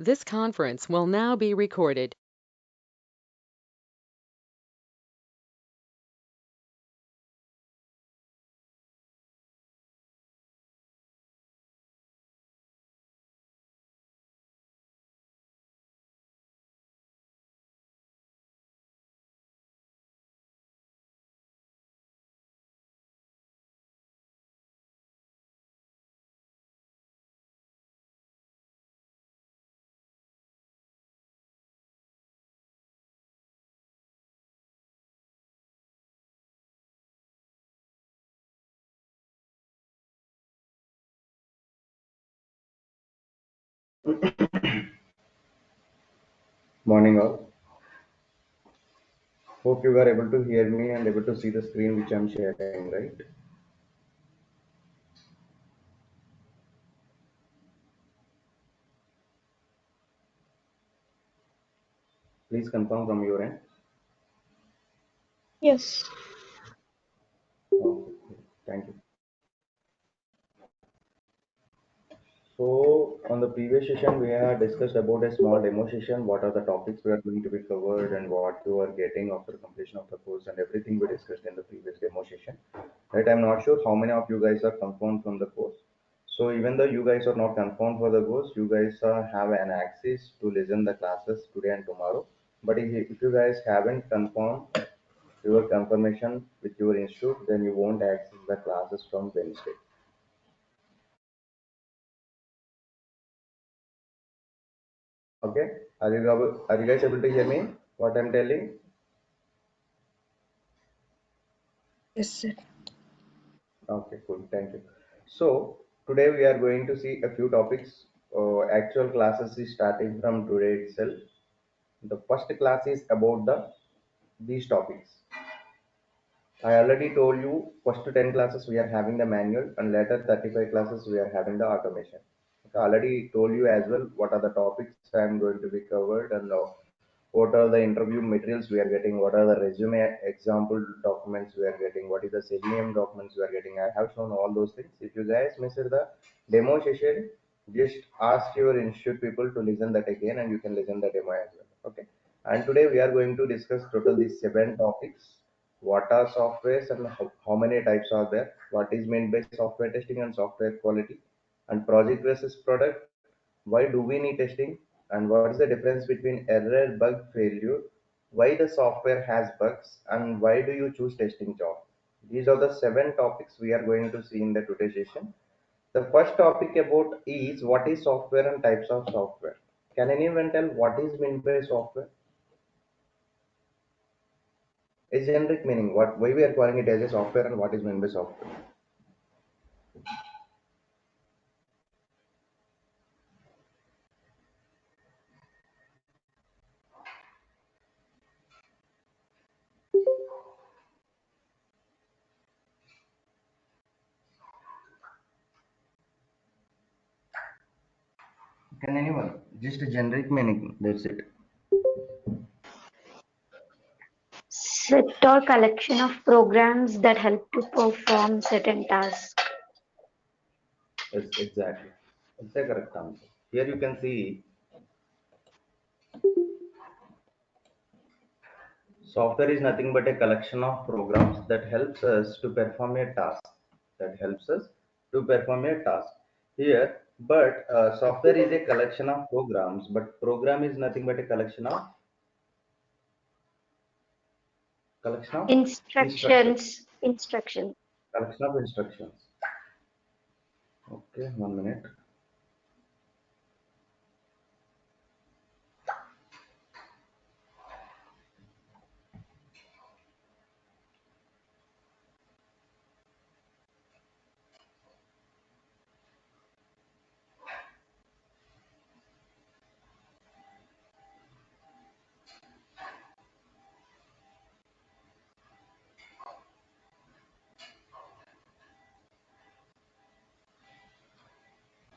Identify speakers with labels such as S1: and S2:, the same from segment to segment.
S1: This conference will now be recorded.
S2: Morning all. Hope you are able to hear me and able to see the screen which I'm sharing, right? Please confirm from your end.
S3: Yes.
S2: Okay, thank you. So on the previous session, we had discussed about a small demo session. What are the topics we are going to be covered and what you are getting after completion of the course and everything we discussed in the previous demo session. Right? I'm not sure how many of you guys are confirmed from the course. So even though you guys are not confirmed for the course, you guys have an access to listen the classes today and tomorrow. But if you guys haven't confirmed your confirmation with your institute, then you won't access the classes from Wednesday. Okay? Are you guys able to hear me? What I'm telling?
S3: Yes, sir.
S2: Okay, cool. Thank you. So today we are going to see a few topics. Actual classes is starting from today itself. The first class is about these topics. I already told you first 10 classes we are having the manual and later 35 classes we are having the automation. Okay, I already told you as well what are the topics I am going to be covered and what are the interview materials we are getting, what are the resume example documents we are getting, what is the Selenium documents we are getting. I have shown all those things. If you guys missed the demo session, just ask your institute people to listen that again and you can listen the demo as well. Okay. And today we are going to discuss total these 7 topics. What are softwares and how many types are there? What is meant by software testing and software quality? And project versus product, why do we need testing? And what is the difference between error, bug, failure? Why the software has bugs? And why do you choose testing job? These are the 7 topics we are going to see in the today's session. The first topic about is what is software and types of software. Can anyone tell what is meant by software? A generic meaning. What why we are calling it as a software and what is meant by software? Can anyone? Just a generic meaning. That's it.
S3: Set or collection of programs that help to perform certain tasks.
S2: Yes, exactly. It's a correct answer. Here you can see software is nothing but a collection of programs that helps us to perform a task. That helps us to perform a task. Here, but software is a collection of programs, but program is nothing but a collection of instructions.
S3: Instructions.
S2: Collection of instructions. Okay, 1 minute.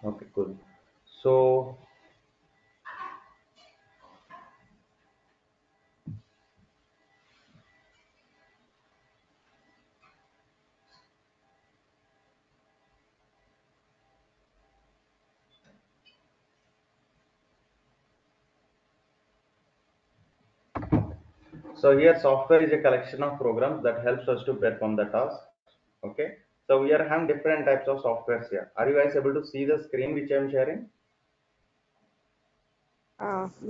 S2: Okay, cool. So So here software is a collection of programs that helps us to perform the task. Okay. So we are having different types of softwares here. Are you guys able to see the screen which I am sharing?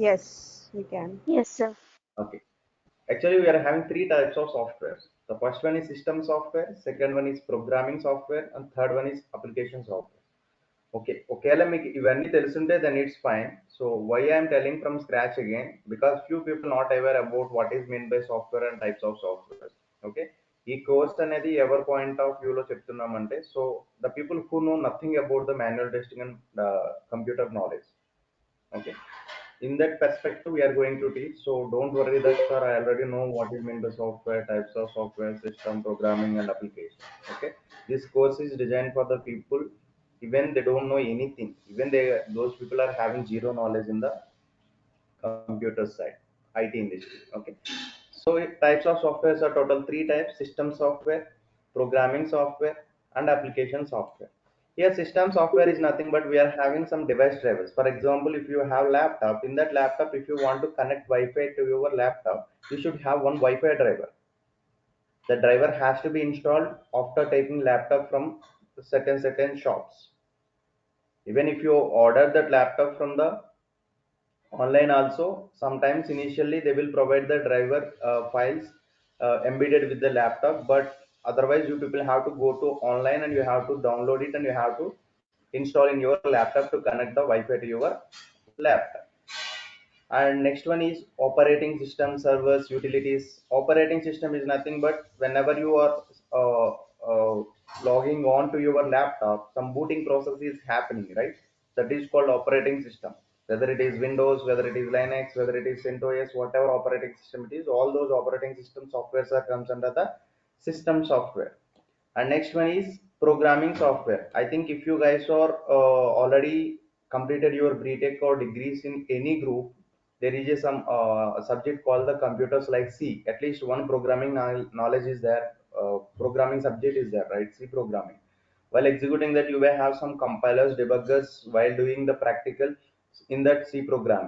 S4: Yes, we can.
S3: Yes, sir.
S2: Okay. Actually, we are having three types of software. The first one is system software, second one is programming software, and third one is application software. Okay, ఒకవేళ మీకు ఇవన్నీ తెలుసుంటే then it's fine. So why I am telling from scratch again? Because few people not aware about what is meant by software and types of software. Okay, ఈ course అనేది ఎవరి point of వ్యూలో చెప్తున్నామంటే so the people who know nothing about the manual testing and computer knowledge. Okay, in that perspective we are going to teach, so don't worry that sir I already know what is meant by software, types of software, system programming and application. Okay, this course is designed for the people even they don't know anything, even they those people are having zero knowledge in the computer side, IT industry. Okay, so types of softwares are total three types: system software, programming software, and application software. Here, system software is nothing but we are having some device drivers. For example, if you have laptop, in that laptop, if you want to connect Wi-Fi to your laptop, you should have one Wi-Fi driver. The driver has to be installed after taking laptop from certain shops. Even if you order that laptop from the online also, sometimes initially they will provide the driver files embedded with the laptop, but otherwise you people have to go to online and you have to download it and you have to install in your laptop to connect the Wi-Fi to your laptop. And next one is operating system, servers, utilities. Operating system is nothing but whenever you are uh, uh, logging on to your laptop, some booting process is happening, right? That is called operating system. Whether it is Windows, whether it is Linux, whether it is CentOS, whatever operating system it is, all those operating system softwares are comes under the system software. And next one is programming software. I think if you guys are already completed your BTech or degrees in any group, there is a some subject called the computers like C. At least one programming knowledge is there. Programming subject is there, right? C programming. While executing that, you may have some compilers, debuggers while doing the practical in that C program,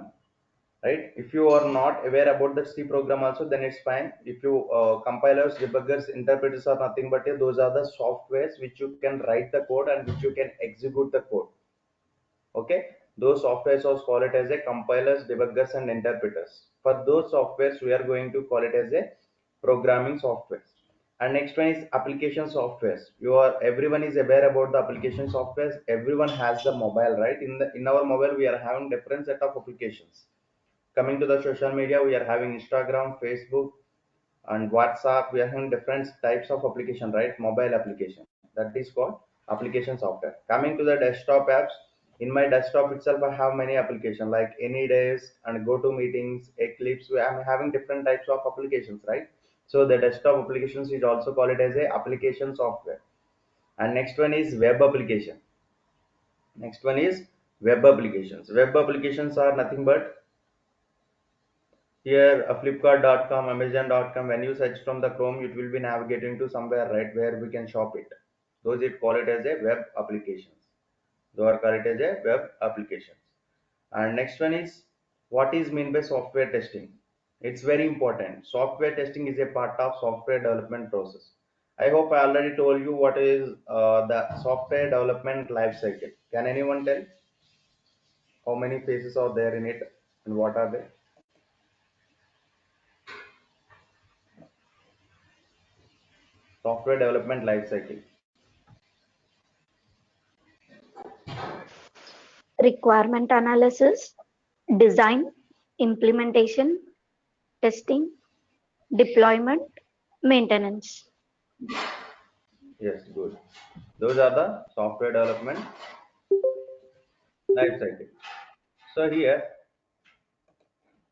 S2: right? If you are not aware about the C program also, then it's fine. If you compilers, debuggers, interpreters are nothing but those are the softwares which you can write the code and which you can execute the code. Okay, those softwares are called it as a compilers, debuggers, and interpreters. For those softwares, we are going to call it as a programming softwares. And next one is application softwares. You are everyone is aware about the application softwares. Everyone has the mobile, right? In our mobile, we are having different set of applications. Coming to the social media, we are having Instagram, Facebook, and WhatsApp. We are having different types of application, right? Mobile application, that is called application software. Coming to the desktop apps, in my desktop itself I have many applications like AnyDesk and go to meetings, Eclipse. I'm having different types of applications, right? So the desktop applications is also called it as a application software. And next one is web application. Next one is web applications. Web applications are nothing but here flipkart.com, amazon.com, when you search from the Chrome, it will be navigating to somewhere, right, where we can shop it. Those it call it as a web applications. Those are called it as a web applications. And next one is what is mean by software testing. It's very important. Software testing is a part of software development process. I hope I already told you what is the software development life cycle. Can anyone tell how many phases are there in it and what are they? Software development life cycle.
S3: Requirement analysis, design, implementation, testing, deployment, maintenance.
S2: Yes, good. Those are the software development life cycle. So here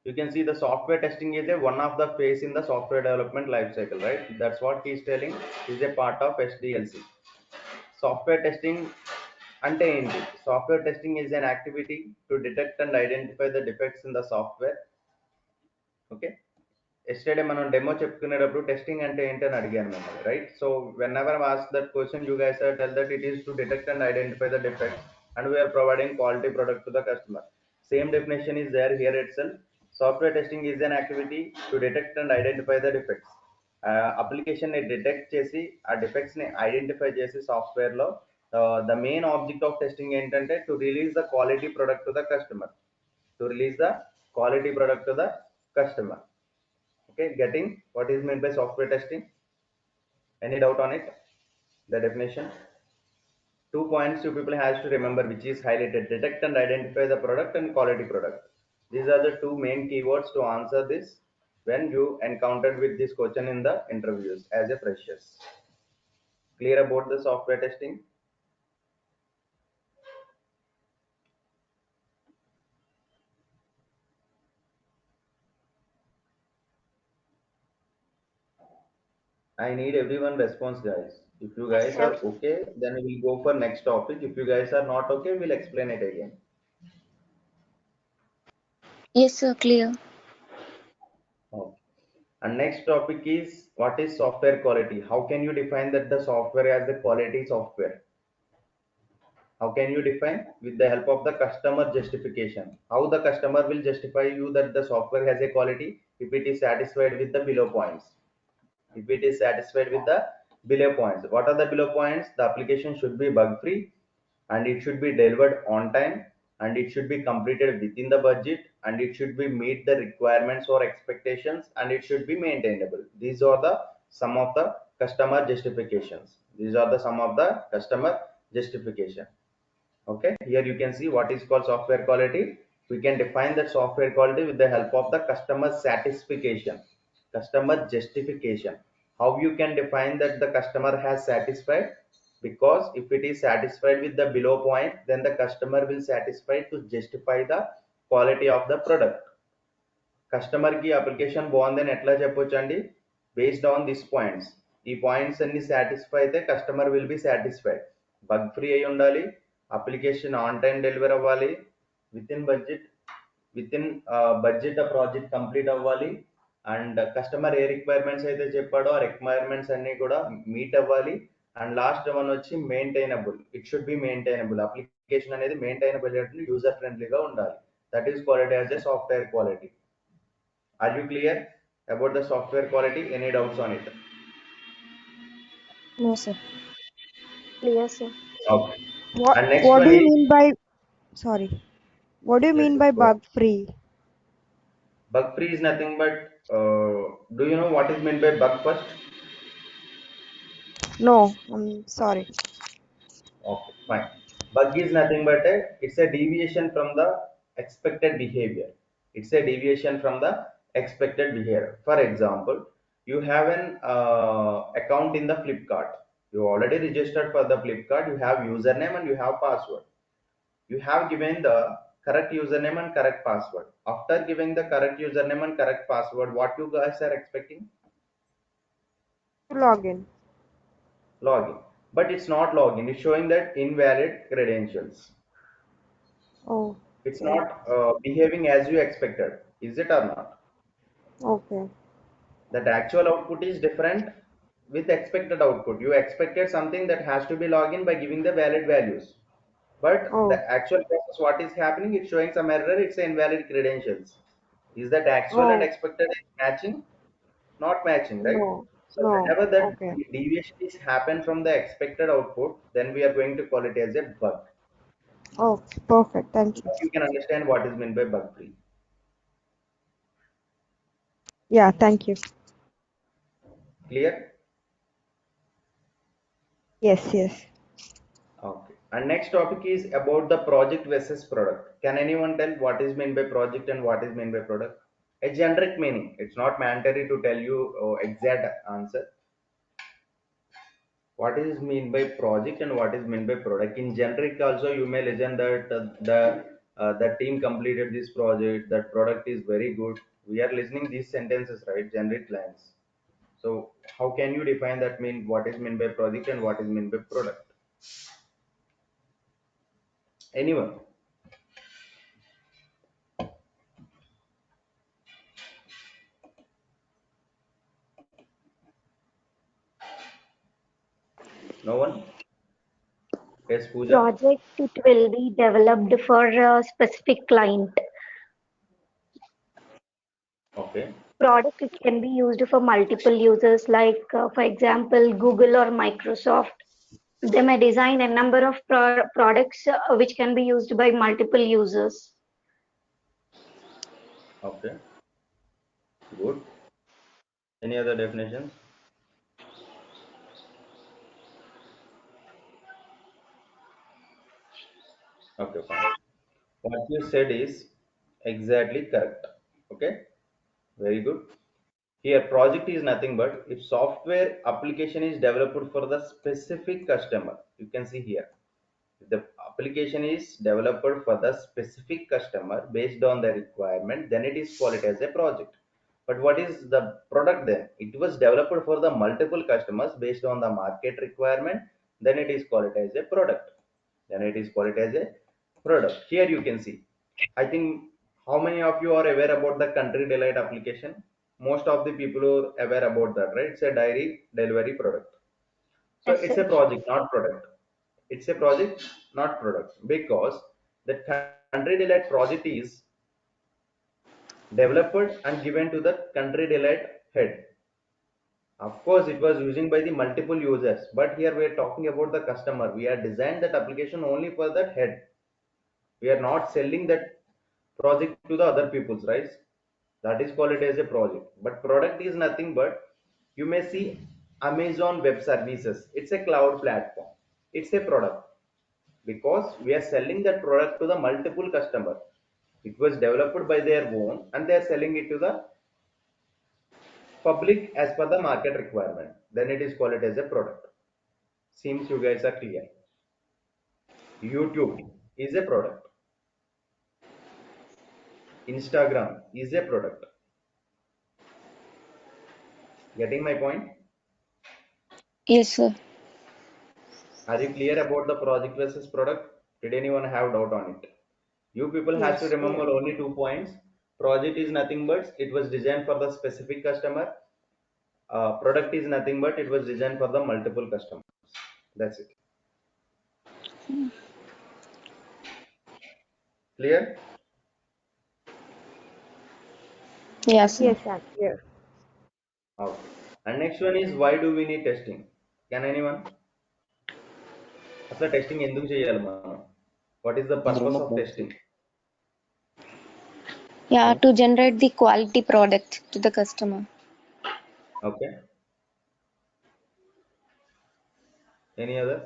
S2: you can see the software testing is a one of the phase in the software development life cycle, right? That's what he's telling is a part of SDLC. Software testing ante ఏంటి? Software testing is an activity to detect and identify the defects in the software. Okay. Yesterday మనం demo చెప్పుకునేటప్పుడు testing అంటే ఏంటని అడిగాను మిమ్మల్ని, right? So whenever ask that question you guys tell that it is to detect and identify the defects and we are providing quality product to the customer. Same definition is there here itself. Software testing is an activity to detect and identify the defects. Application ని detect చేసి ఆ defects ని identify చేసి software లో the main object of testing ఏంటంటే to release the quality product to the customer. To release the quality product to the customer. Okay, getting what is meant by software testing? Any doubt on it? The definition? 2 points you people has to remember, which is highlighted: detect and identify the product and quality product. These are the two main keywords to answer this when you encountered with this question in the interviews as a freshers. Clear about the software testing? I need everyone response, guys. If you
S3: Yes,
S2: guys
S3: sir.
S2: are okay, then we will go for next topic. If you guys are not okay, we'll explain it again.
S5: Yes, sir, clear.
S2: Okay. And next topic is, what is software quality? How can you define that the software as the quality software? How can you define? With the help of the customer justification. How the customer will justify you that the software has a quality if it is satisfied with the below points. If it is satisfied with the below points. What are the below points? The application should be bug free, and it should be delivered on time, and it should be completed within the budget, and it should be meet the requirements or expectations, and it should be maintainable. These are the some of the customer justifications. These are the some of the customer justification. Okay, here you can see what is called software quality. We can define that software quality with the help of the customer satisfaction, customer justification. How you can define that the customer has satisfied? Because if it is satisfied with the below point, then the customer will satisfy to justify the quality of the product. Customer కి application బాగుందని ఎట్లా చెప్పొచ్చండి? Based on this points. ఈ points అన్ని satisfy అయితే customer will be satisfied. Bug free అయి ఉండాలి, application on time deliver అవ్వాలి, విత్ ఇన్ బడ్జెట్, బడ్జెట్ ఆ ప్రాజెక్ట్ కంప్లీట్ అవ్వాలి, అండ్ కస్టమర్ ఏ రిక్వైర్మెంట్స్ అయితే చెప్పాడో ఆ రిక్వైర్మెంట్స్ అన్ని కూడా మీట్ అవ్వాలి. అండ్ లాస్ట్ వన్ వచ్చి maintainable. It should be maintainable. Application అనేది మెయింటైనబుల్, యూజర్ ఫ్రెండ్లీగా ఉండాలి. That is quality as a software quality. Are you clear about the software quality? Any doubts on it?
S5: No, sir.
S3: Clear, sir.
S2: Okay.
S4: What
S2: And next
S4: what do
S2: one
S4: you
S2: is,
S4: mean by sorry? What do you
S2: yes,
S4: mean
S2: yes,
S4: by
S2: go ahead.
S4: bug free?
S2: Bug free is nothing but, do you know what is meant by bug first?
S4: No, I'm sorry.
S2: Okay, fine. Bug is nothing but it's a deviation from the expected behavior. It's a deviation from the expected behavior. For example, you have an account in the Flipkart. You already registered for the Flipkart. You have username and you have password. You have given the correct username and correct password. After giving the correct username and correct password, what you guys are expecting?
S4: To log in.
S2: Login. But it's not login. It's showing that invalid credentials.
S4: Oh,
S2: It's
S4: okay.
S2: not behaving as you expected. Is it or not?
S4: Okay.
S2: That actual output is different with expected output. You expected something that has to be login by giving the valid values. But the
S4: Oh,
S2: actual process, what is happening, it's showing some error, it's invalid credentials. Is that actual and
S4: oh,
S2: expected matching? Not matching, right?
S4: no,
S2: So
S4: no.
S2: whenever that
S4: Okay.
S2: deviation is happen from the expected output, then we are going to call it as a bug.
S4: Okay, perfect. Thank you.
S2: Now you can understand what is meant by bug free.
S4: Yeah, thank you.
S2: Clear?
S4: Yes, yes.
S2: Okay. And next topic is about the project versus product. Can anyone tell what is meant by project and what is meant by product? A generic meaning. It's not mandatory to tell you exact answer. What is mean by project and what is meant by product? In generic also you may listen that the team completed this project, that product is very good. We are listening these sentences, right? Generic lines. So how can you define that mean what is meant by project and what is meant by product? Anyone? No one? Yes, Pooja.
S3: Project, it will be developed for a specific client.
S2: Okay.
S3: Product it can be used for multiple users, like for example, Google or Microsoft. They may design a number of products which can be used by multiple users.
S2: Okay. Good. Any other definitions? Okay, fine. What you said is exactly correct. Okay. Very good. Here, project is nothing but if software application is developed for the specific customer. You can see here. If the application is developed for the specific customer based on the requirement, then it is called it as a project. But what is the product then? It was developed for the multiple customers based on the market requirement, then it is called it as a product. Then it is called it as a product. Here you can see. I think how many of you are aware about the country delight application? Most of the people are aware about that, right? It's a diary delivery product. So
S3: Yes,
S2: it's a
S3: sir.
S2: project, not product. It's a project, not product, because the country delight project is developed and given to the country delight head. Of course, it was using by the multiple users, but here we are talking about the customer. We are designed that application only for that head. We are not selling that project to the other people's, right? That is called it as a project. But product is nothing but you may see Amazon Web Services. It's a cloud platform. It's a product because we are selling that product to the multiple customer. It was developed by their own and they are selling it to the public as per the market requirement. Then it is called it as a product. Seems you guys are clear. YouTube is a product. Instagram is a product. Getting my point?
S5: Yes, sir.
S2: Are you clear about the project versus product? Did anyone have doubt on it? You people has to
S4: Yes,
S2: remember
S4: clear.
S2: only 2 points. Project is nothing but it was designed for the specific customer. Product is nothing but it was designed for the multiple customers. That's it. Clear?
S5: Yes, sir.
S4: Yes, I'm clear.
S2: Okay. And next one is why do we need testing? Can anyone? అసలు testing ఎందుకు చేయాలి మనం? What is the purpose of testing?
S5: Yeah, to generate the quality product to the customer.
S2: Okay. Any other?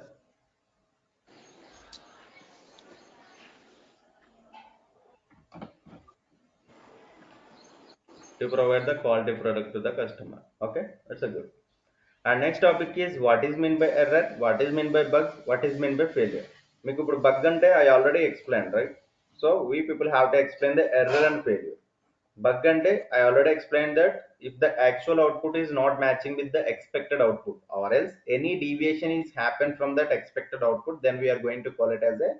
S2: To provide the quality product to the customer. Okay, that's a good. And next topic is what is meant by error, what is meant by bug, what is meant by failure. మీకు ఇప్పుడు bug అంటే I already explained, right? So we people have to explain the error and failure. Bug ante I already explained that if the actual output is not matching with the expected output or else any deviation is happened from that expected output, then we are going to call it as a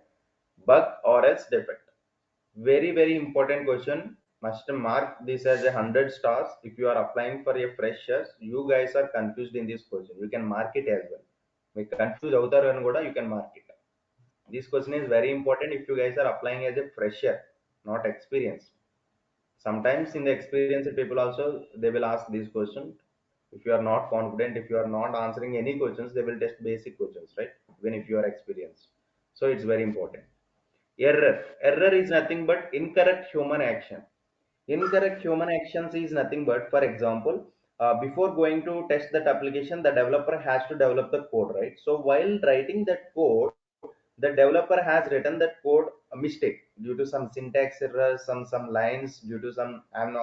S2: bug or else defect. Very important question. Must mark this as 100 stars. If you are applying for a freshers, you guys are confused in this question, you can mark it as well. Make confused outar and goda you can mark it. This question is very important if you guys are applying as a fresher, not experienced. Sometimes in the experienced people also they will ask this question. If you are not confident, if you are not answering any questions, they will test basic questions, right? Even if you are experienced. So it's very important. Error is nothing but incorrect human action. Incorrect human actions is nothing but, for example, before going to test that application, the developer has to develop the code, right? So while writing that code, the developer has written that code a mistake due to some syntax error, some lines due to some, I'm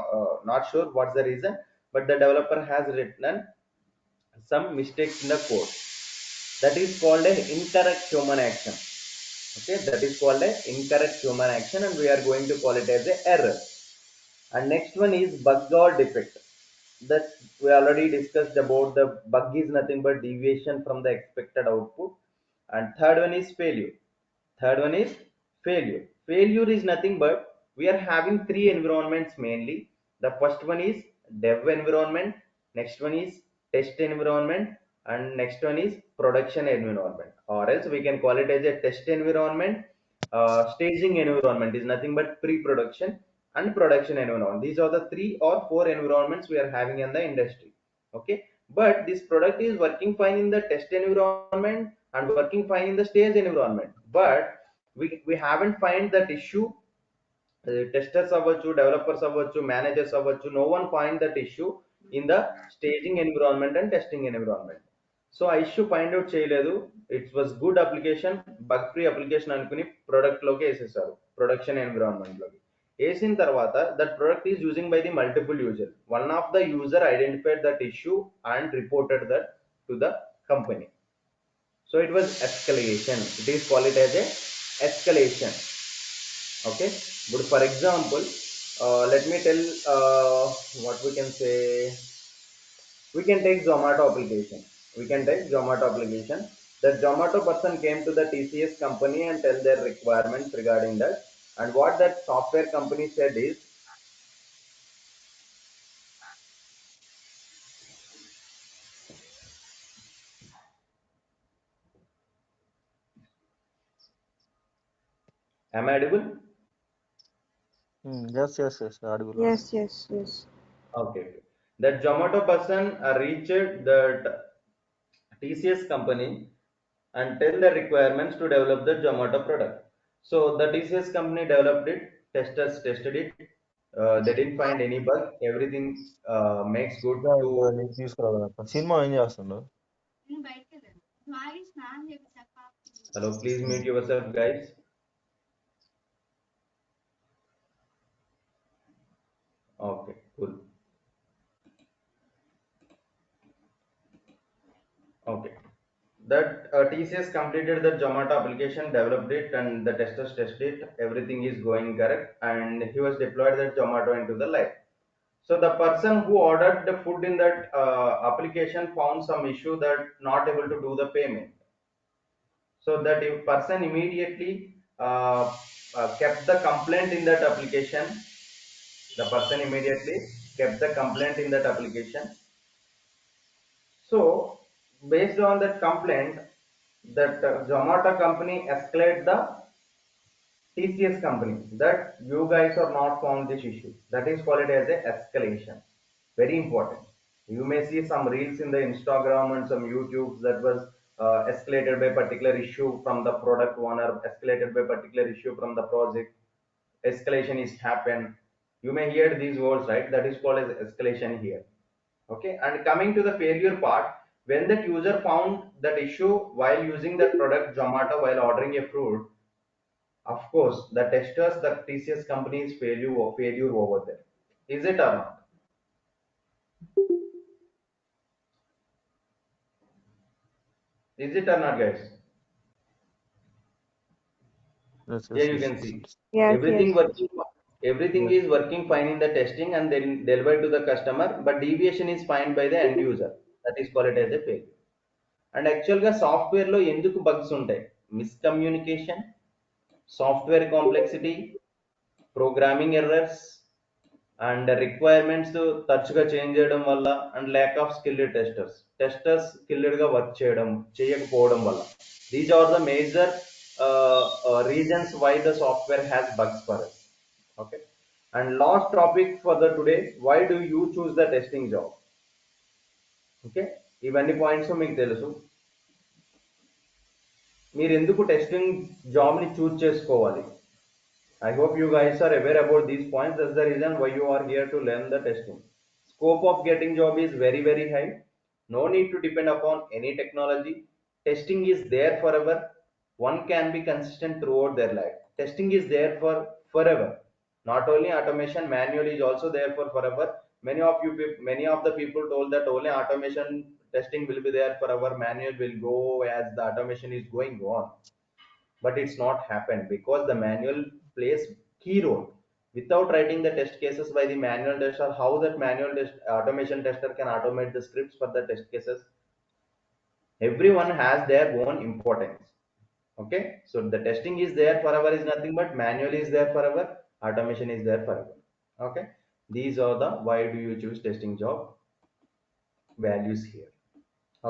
S2: not sure what's the reason, but the developer has written some mistakes in the code. That is called an incorrect human action. Okay, that is called a incorrect human action and we are going to call it as a error. And next one is bug or defect. That we already discussed about the bug is nothing but deviation from the expected output. And third one is failure. Third one is failure. Failure is nothing but we are having three environments mainly. The first one is dev environment, next one is test environment, and next one is production environment, or else we can call it as a test environment. Staging environment is nothing but pre-production, and production environment. These are the 3 or 4 environments we are having in the industry. Okay, but this product is working fine in the test environment and working fine in the stage environment, but we haven't find that issue. Testers అవ్వచ్చు, developers అవ్వచ్చు, managers అవ్వచ్చు, no one find that issue in the staging environment and testing environment. So ఆ issue find out చేయలేదు. It was good application, bug free application అనుకుని product లోకి వేసేసారు, production environment లోకి. వేసిన తర్వాత that product is using by the multiple user. One of the user identified that issue and reported that to the company. So it was escalation. It is called it as a escalation. Okay, but for example, let me tell what we can say. We can take Zomato application. The Zomato person came to the TCS company and tell their requirements regarding that, and what that software company said is, am I audible?
S6: Yes, audible.
S4: Yes.
S2: Okay. That Zomato person reached that TCS company and tell the requirements to develop the Zomato product. So the TCS company developed it, testers tested it. They didn't find any bug. Everything makes good to.
S6: నీకు తీసుకురావాలప్ప. Cinema ఏం చేస్తుండవు?
S2: Hello, please mute yourself, guys. Okay, cool. Okay. That TCS completed the Zomato application, developed it, and the testers tested it. Everything is going correct, and he was deployed that Zomato into the live. So the person who ordered the food in that application found some issue that not able to do the payment. So that if person immediately kept the complaint in that application, the person immediately kept the complaint in that application. So based on that complaint, that Zomato company escalate the TCS company that you guys are not found this issue. That is called as a escalation. Very important. You may see some reels in the Instagram and some YouTubes that was escalated by particular issue from the product owner, escalated by particular issue from the project. Escalation is happened. You may hear these words, right? That is called as escalation here. Okay, and coming to the failure part, when that user found that issue while using that product Zomato while ordering a fruit, of course the testers, the TCS company's failure over there. Is it or not? Is it or not, guys? Here you can see
S4: Yes.
S2: everything working, everything is working fine in the testing and then delivered to the customer, but deviation is found by the end user. That is called as a failure. And యాక్చువల్గా సాఫ్ట్వేర్లో ఎందుకు bugs ఉంటాయి? Miscommunication, software complexity, programming errors and requirements తరచుగా change చేయడం వల్ల, and lack of skilled testers స్కిల్డ్గా work చేయకపోవడం వల్ల. These are the major reasons why the software has bugs for us. Okay, and last topic for the today, why do you choose the testing job? Okay, ఇవన్నీ points మీకు తెలుసు. మీరు ఎందుకు testing జాబ్ని choose చేసుకోవాలి? I hope you guys are aware about these points. That's the reason why you are here to learn the testing. Scope of getting job is very high. No need to depend upon any technology. Testing is there forever. One can be consistent throughout their life. Testing is there for forever. Not only automation, manual is also there for forever. Many of the people told that only automation testing will be there forever, manual will go as the automation is going on. But it's not happened, because the manual plays key role. Without writing the test cases by the manual tester, how that automation tester can automate the scripts for the test cases? Everyone has their own importance. Okay, so the testing is there forever is nothing but manual is there forever, automation is there forever. Okay, these are the why do you choose testing job values here.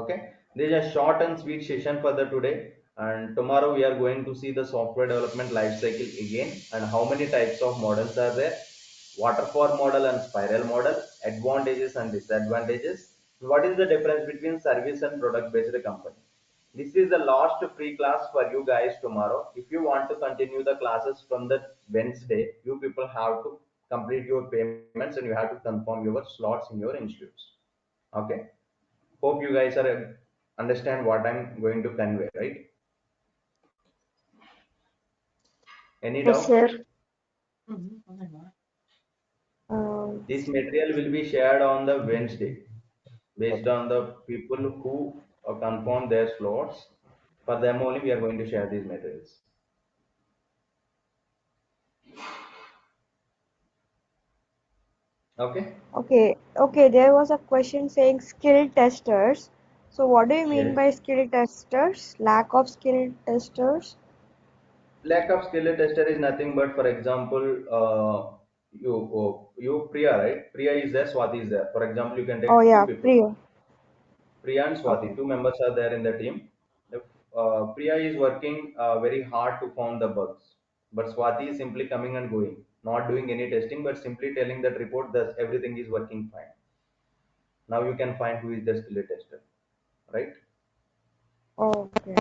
S2: Okay, this is a short and sweet session for the today, and tomorrow we are going to see the software development life cycle again and how many types of models are there, waterfall model and spiral model, advantages and disadvantages. What is the difference between service and product based company? This is the last free class for you guys tomorrow. If you want to continue the classes from the Wednesday, you people have to complete your payments and you have to confirm your slots in your institutes. Okay. Hope you guys are understand what I'm going to convey, right? Any
S3: Yes,
S2: doubt?
S3: sir.
S2: This material will be shared on the Wednesday based on the people who confirm their slots. For them only, we are going to share these materials. Okay.
S4: Okay, there was a question saying skill testers. So what do you mean
S2: Yes.
S4: by skill testers? Lack of skill testers?
S2: Lack of skill tester is nothing but, for example, you Priya, right? Priya is there, Swati is there. For example, you can
S4: Oh
S2: take two
S4: yeah,
S2: people.
S4: Priya.
S2: Priya and Swati,
S4: Okay.
S2: two members are there in the team. If Priya is working very hard to find the bugs, but Swati is simply coming and going, not doing any testing, but simply telling that report that everything is working fine. Now you can find who is the skill tester, right?
S4: Okay.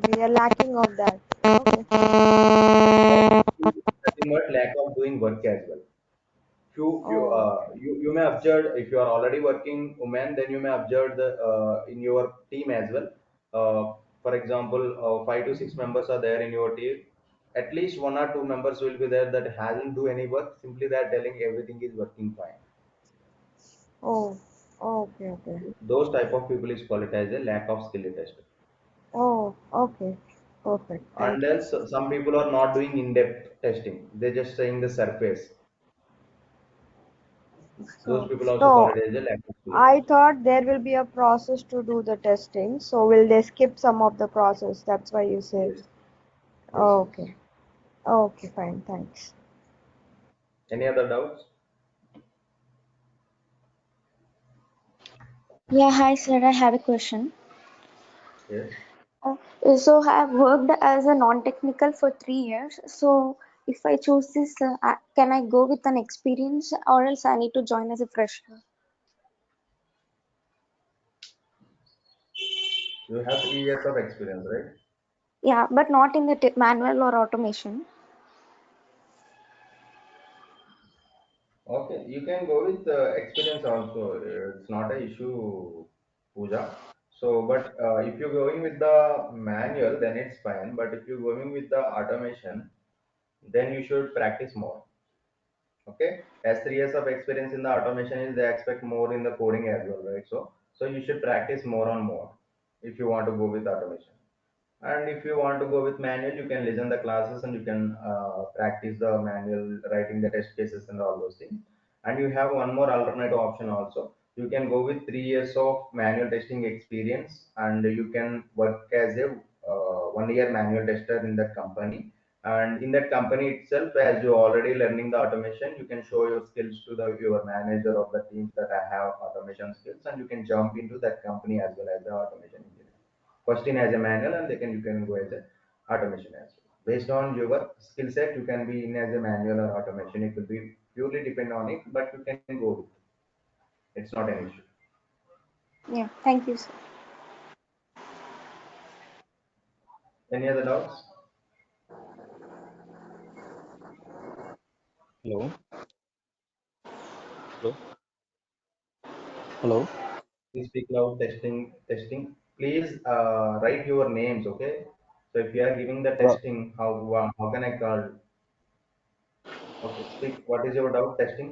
S4: We are lacking of that. Okay.
S2: Lack of skill is nothing but lack of doing work as well.
S4: Oh,
S2: You may observe, if you are already working woman, then you may observe the in your team as well. For example, 5 to 6 members are there in your team. At least 1 or 2 members will be there that hasn't do any work, simply they are telling everything is working fine.
S4: oh, okay, okay.
S2: Those type of people is called it as a lack of skill test.
S4: Oh, okay. Perfect.
S2: And
S4: Thank you.
S2: else some people are not doing in-depth testing, they're just saying the surface. Those
S4: So,
S2: people also call
S4: no,
S2: it as a lack of skill
S4: I
S2: test.
S4: thought there will be a process to do the testing. So will they skip some of the process? That's why you said.
S2: Yes, yes, yes.
S4: Okay. Okay, fine. Thanks.
S2: Any other doubts?
S5: Yeah, hi sir, I have a question.
S2: Yes.
S5: So I've worked as a non-technical for 3 years. So if I choose this, can I go with an experience or else I need to join as a fresher?
S2: You have 3 years of experience, right?
S5: Yeah, but not in the manual or automation.
S2: Okay, you can go with experience also. It's not a issue, Pooja. So, but if you're going with the manual, then it's fine. But if you're going with the automation, then you should practice more. Okay, as 3 years of experience in the automation is, they expect more in the coding as well, right? So you should practice more on more if you want to go with automation. And if you want to go with manual, you can listen the classes and you can practice the manual writing the test cases and all those things. And you have one more alternative option also. You can go with 3 years of manual testing experience, and you can work as a 1 year manual tester in that company. And in that company itself, as you're already learning the automation, you can show your skills to the your manager of the teams that I have automation skills, and you can jump into that company as well as the automation engineer. First in as a manual, and they can you can go as a automation as well. Based on your skill set, you can be in as a manual or automation. It will be purely depend on it, but you can go with. It's not an issue.
S5: Yeah, thank you, sir.
S2: Any other doubts?
S6: Hello. Hello. Hello.
S2: Please speak loud. Testing. Please write your names. Okay. So if you are giving the
S6: Hello.
S2: testing, how can I call? Okay. Speak. What is your doubt? Testing.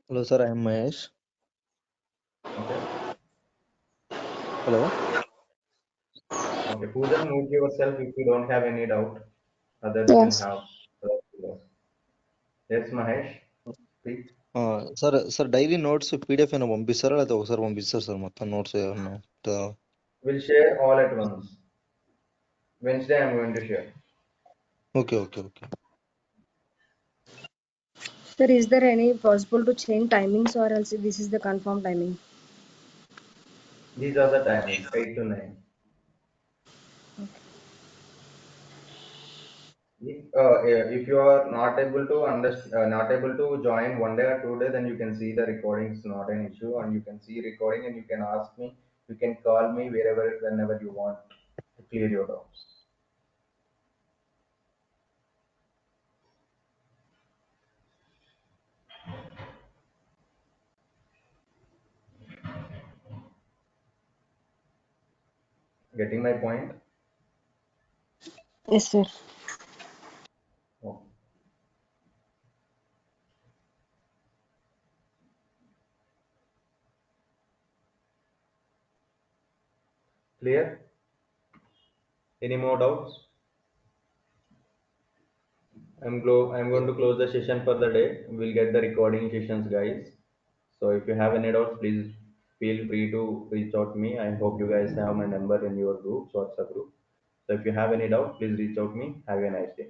S6: Hello, sir. I am Mahesh.
S2: Okay.
S6: Hello.
S2: Okay. Pooja, mute yourself if you don't have any doubt. Others will
S5: Yes.
S2: have. Yes, Mahesh. Speak.
S6: Sir daily notes PDF అయినా పంపిస్తారా లేకపోతే ఒకసారి పంపిస్తారు sir మొత్తం notes ఏమన్నా
S2: We'll share all at once. Wednesday, I'm going to share.
S6: Okay okay okay
S7: Sir, is there any possible to change timings or else this is the confirmed timing?
S2: These are the timings, 8 to 9. If you are not able to not able to join 1 day or 2 day, then you can see the recordings, not an issue, and you can see recording and you can ask me, you can call me wherever, whenever you want to clear your doubts. Getting my point?
S4: Yes, sir.
S2: Oh, clear? Any more doubts? I'm going to close the session for the day. We'll get the recording sessions, guys. So if you have any doubts, please feel free to reach out to me. I hope you guys have my number in your group, WhatsApp group. So if you have any doubt, please reach out to me. Have a nice day.